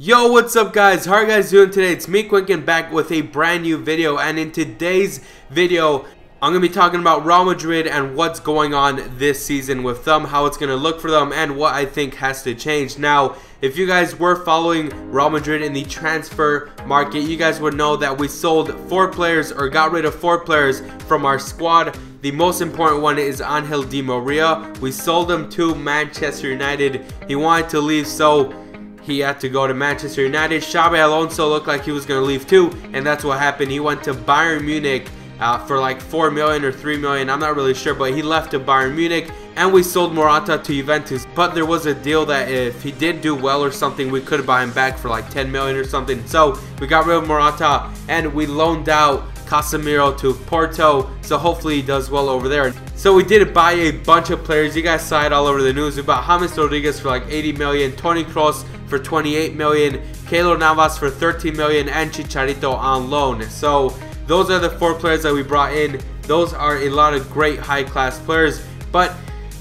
Yo, what's up guys? How are you guys doing today? It's me, Quinkun, back with a brand new video, and in today's video I'm going to be talking about Real Madrid and what's going on this season with them, how it's going to look for them, and what I think has to change. Now, if you guys were following Real Madrid in the transfer market, you guys would know that we sold 4 players, or got rid of 4 players from our squad. The most important one is Angel Di Maria. We sold him to Manchester United. He wanted to leave, so he had to go to Manchester United. Xabi Alonso looked like he was going to leave too, and that's what happened. He went to Bayern Munich for like 4 million or 3 million, I'm not really sure, but he left to Bayern Munich. And we sold Morata to Juventus, but there was a deal that if he did do well or something, we could buy him back for like 10 million or something. So we got rid of Morata and we loaned out Casemiro to Porto, so hopefully he does well over there. So we did buy a bunch of players. You guys saw it all over the news. We bought James Rodriguez for like 80 million, Toni Kroos for 28 million, Keylor Navas for 13 million, and Chicharito on loan. So those are the 4 players that we brought in. Those are a lot of great high-class players, but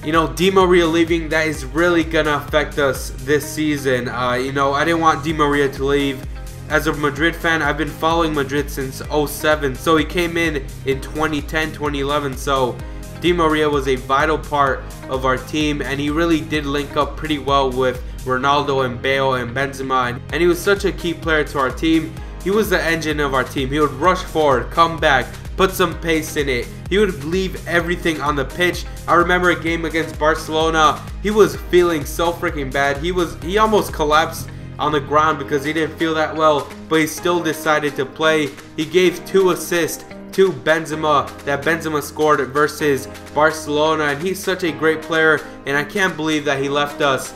you know, Di Maria leaving, that is really gonna affect us this season. You know, I didn't want Di Maria to leave. As a Madrid fan, I've been following Madrid since 07, so he came in 2010, 2011, so Di Maria was a vital part of our team, and he really did link up pretty well with Ronaldo and Bale and Benzema, and he was such a key player to our team. He was the engine of our team. He would rush forward, come back, put some pace in it. He would leave everything on the pitch. I remember a game against Barcelona. He was feeling so freaking bad. He almost collapsed on the ground because he didn't feel that well, but he still decided to play. He gave 2 assists to Benzema that Benzema scored versus Barcelona, and he's such a great player, and I can't believe that he left us.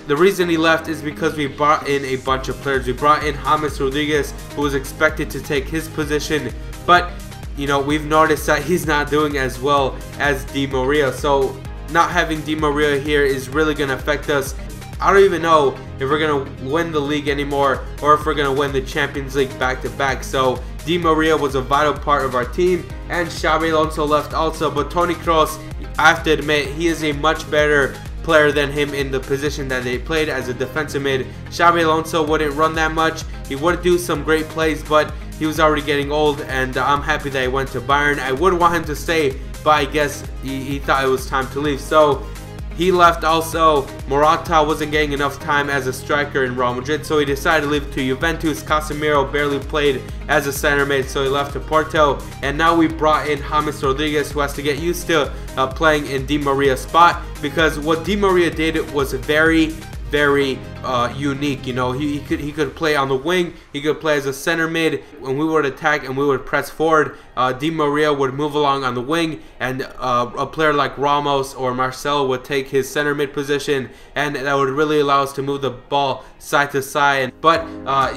The reason he left is because we brought in a bunch of players. We brought in James Rodriguez, who was expected to take his position, but you know, we've noticed that he's not doing as well as Di Maria. So not having Di Maria here is really going to affect us. I don't even know if we're going to win the league anymore, or if we're going to win the Champions League back-to-back. So Di Maria was a vital part of our team, and Xabi Alonso left also. But Toni Kroos, I have to admit, he is a much better player than him in the position that they played as a defensive mid. Xabi Alonso wouldn't run that much. He would do some great plays, but he was already getting old, and I'm happy that he went to Bayern. I would want him to stay, but I guess he thought it was time to leave. So he left also. Morata wasn't getting enough time as a striker in Real Madrid, so he decided to leave to Juventus. Casemiro barely played as a center mid, so he left to Porto. And now we brought in James Rodriguez, who has to get used to playing in Di Maria's spot, because what Di Maria did was very unique. You know, he could play on the wing, he could play as a center mid. When we would attack and we would press forward, Di Maria would move along on the wing, and a player like Ramos or Marcelo would take his center mid position, and that would really allow us to move the ball side to side. But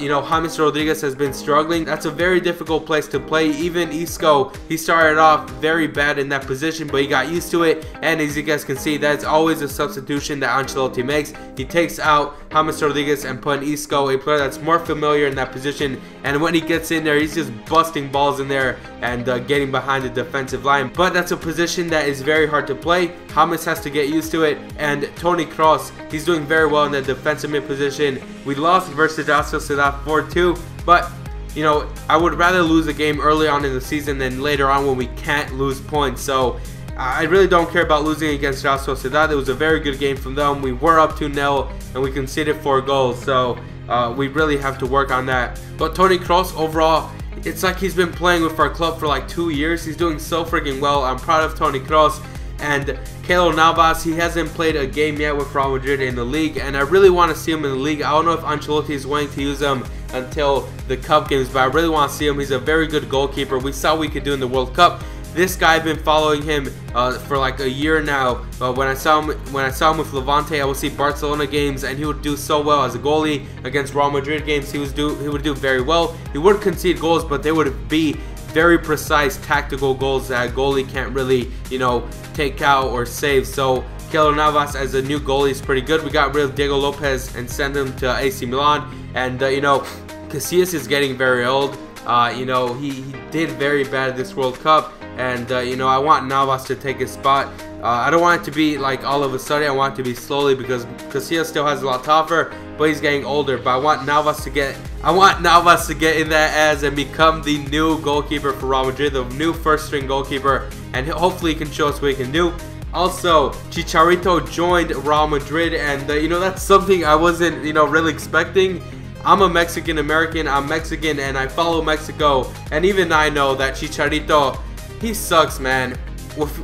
you know, James Rodriguez has been struggling. That's a very difficult place to play. Even Isco, he started off very bad in that position, but he got used to it, and as you guys can see, that's always a substitution that Ancelotti makes. He takes out James Rodriguez and put in Isco, a player that's more familiar in that position, and when he gets in there, he's just busting balls in there and getting behind the defensive line. But that's a position that is very hard to play. James has to get used to it, and Toni Kroos, he's doing very well in the defensive mid position. We lost versus Real Sociedad 4-2, but you know, I would rather lose a game early on in the season than later on when we can't lose points. So I really don't care about losing against Real Sociedad. It was a very good game from them. We were up 2-0 and we conceded 4 goals. So we really have to work on that. But Toni Kroos, overall, it's like he's been playing with our club for like 2 years. He's doing so freaking well. I'm proud of Toni Kroos. And Keylor Navas, he hasn't played a game yet with Real Madrid in the league, and I really want to see him in the league. I don't know if Ancelotti is willing to use him until the Cup games, but I really want to see him. He's a very good goalkeeper. We saw what we could do in the World Cup. This guy, I've been following him for like a year now. When I saw him with Levante, I would see Barcelona games, and he would do so well as a goalie. Against Real Madrid games, he would do very well. He would concede goals, but they would be very precise tactical goals that a goalie can't really, you know, take out or save. So Keylor Navas as a new goalie is pretty good. We got rid of Diego Lopez and sent him to AC Milan, and you know, Casillas is getting very old. You know, he did very bad this World Cup, and you know, I want Navas to take his spot. I don't want it to be like all of a sudden. I want it to be slowly, because Casillas still has a lot to offer. but he's getting older. But I want Navas to get in that as and become the new goalkeeper for Real Madrid, the new first string goalkeeper, and hopefully he can show us what he can do. Also, Chicharito joined Real Madrid, and you know, that's something I wasn't, you know, really expecting. I'm a Mexican American, I'm Mexican, and I follow Mexico, and even I know that Chicharito, he sucks, man.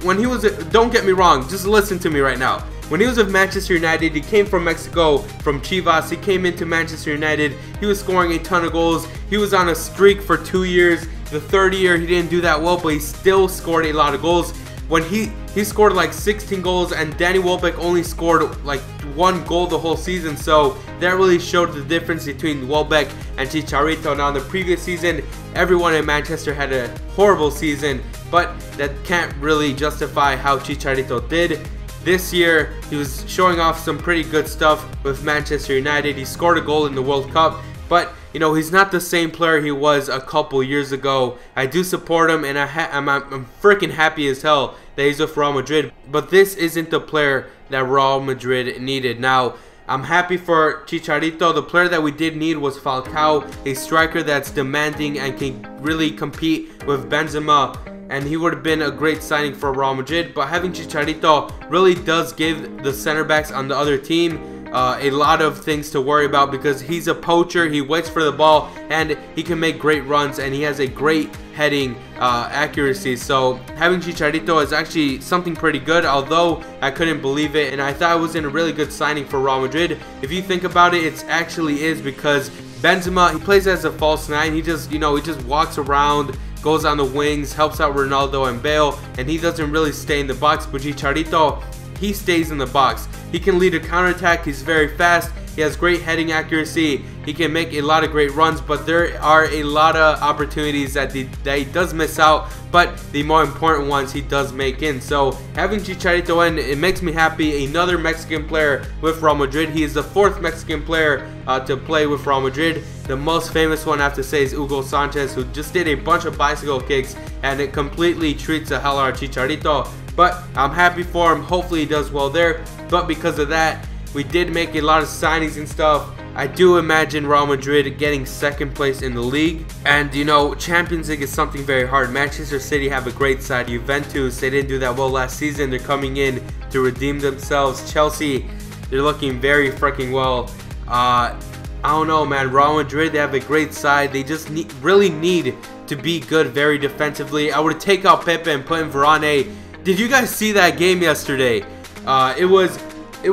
When he was, don't get me wrong, just listen to me right now. When he was with Manchester United, he came from Mexico, from Chivas. He came into Manchester United. He was scoring a ton of goals. He was on a streak for 2 years. The third year, he didn't do that well, but he still scored a lot of goals. When he scored like 16 goals, and Danny Welbeck only scored like 1 goal the whole season. So that really showed the difference between Welbeck and Chicharito. Now in the previous season, everyone in Manchester had a horrible season, but that can't really justify how Chicharito did. This year, he was showing off some pretty good stuff with Manchester United. He scored a goal in the World Cup, but you know, he's not the same player he was a couple years ago. I do support him, and I'm freaking happy as hell that he's with Real Madrid. But this isn't the player that Real Madrid needed. Now, I'm happy for Chicharito. The player that we did need was Falcao, a striker that's demanding and can really compete with Benzema. And he would have been a great signing for Real Madrid. But having Chicharito really does give the center backs on the other team a lot of things to worry about, because he's a poacher. He waits for the ball, and he can make great runs, and he has a great heading accuracy. So having Chicharito is actually something pretty good, although I couldn't believe it, and I thought it was a really good signing for Real Madrid. If you think about it, it actually is, because Benzema, he plays as a false 9. He just, you know, he just walks around, goes on the wings, helps out Ronaldo and Bale, and he doesn't really stay in the box. But Chicharito, he stays in the box. He can lead a counterattack. He's very fast. He has great heading accuracy. He can make a lot of great runs, but there are a lot of opportunities that he does miss out, but the more important ones he does make in. So having Chicharito in, it makes me happy. Another Mexican player with Real Madrid. He is the 4th Mexican player to play with Real Madrid. The most famous one I have to say is Hugo Sanchez, who just did a bunch of bicycle kicks, and it completely treats the hell out of Chicharito. But I'm happy for him. Hopefully he does well there. But because of that, we did make a lot of signings and stuff. I do imagine Real Madrid getting 2nd place in the league. And you know, Champions League is something very hard. Manchester City have a great side. Juventus, they didn't do that well last season. They're coming in to redeem themselves. Chelsea, they're looking very freaking well. I don't know, man. Real Madrid, they have a great side. They just really need to be good very defensively. I would take out Pepe and put in Varane. Did you guys see that game yesterday? It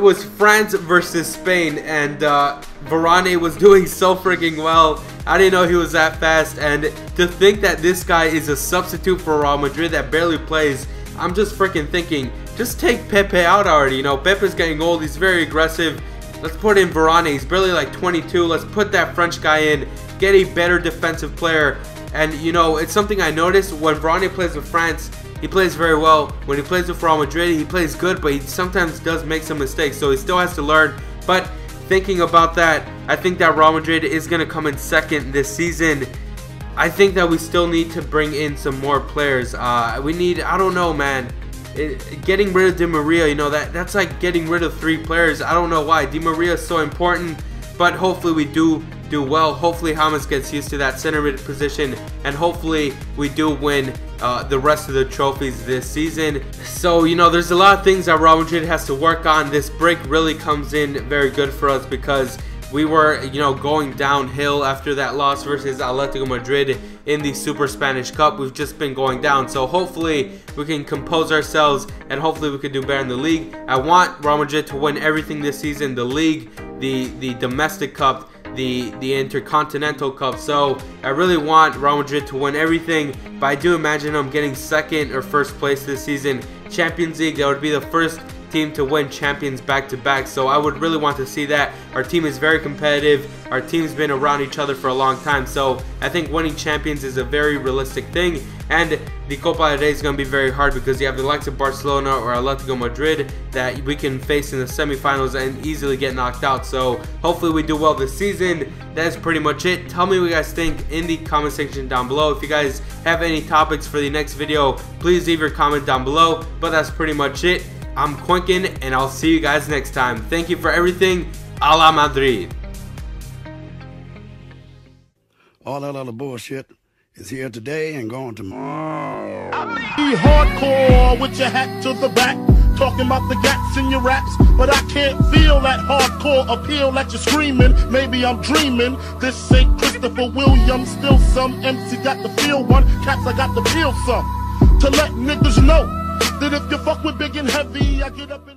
was France versus Spain, and Varane was doing so freaking well. I didn't know he was that fast, and to think that this guy is a substitute for Real Madrid that barely plays, I'm just freaking thinking, just take Pepe out already. You know, Pepe's getting old. He's very aggressive. Let's put in Varane. He's barely like 22. Let's put that French guy in. Get a better defensive player. And you know, it's something I noticed when Varane plays with France. He plays very well. When he plays with Real Madrid, he plays good, but he sometimes does make some mistakes, so he still has to learn. But thinking about that, I think that Real Madrid is going to come in 2nd this season. I think that we still need to bring in some more players. We need, I don't know, man. Getting rid of Di Maria, you know, that's like getting rid of 3 players. I don't know why. Di Maria is so important, but hopefully we do well. Hopefully James gets used to that center mid position, and hopefully we do win the rest of the trophies this season. So, you know, there's a lot of things that Real Madrid has to work on. This break really comes in very good for us, because we were, you know, going downhill after that loss versus Atletico Madrid in the Super Spanish Cup. We've just been going down, so hopefully we can compose ourselves, and hopefully we can do better in the league. I want Real Madrid to win everything this season: the league, the domestic cup, the Intercontinental Cup. So I really want Real Madrid to win everything, but I do imagine them getting 2nd or 1st place this season. Champions League, that would be the first team to win champions back-to-back, so I would really want to see that. Our team is very competitive. Our team's been around each other for a long time, so I think winning champions is a very realistic thing. And the Copa del Rey is going to be very hard, because you have the likes of Barcelona or Atletico Madrid that we can face in the semifinals and easily get knocked out. So hopefully we do well this season. That's pretty much it. Tell me what you guys think in the comment section down below. If you guys have any topics for the next video, please leave your comment down below. But that's pretty much it. I'm Quinkun, and I'll see you guys next time. Thank you for everything. A la Madrid. All that other bullshit is here today and gone tomorrow. Be hardcore with your hat to the back, talking about the gats in your raps, but I can't feel that hardcore appeal that you're screaming. Maybe I'm dreaming. This ain't Christopher Williams, still some MC got to feel one. Caps, I got to feel some to let niggas know that if you fuck with big and heavy, I get up in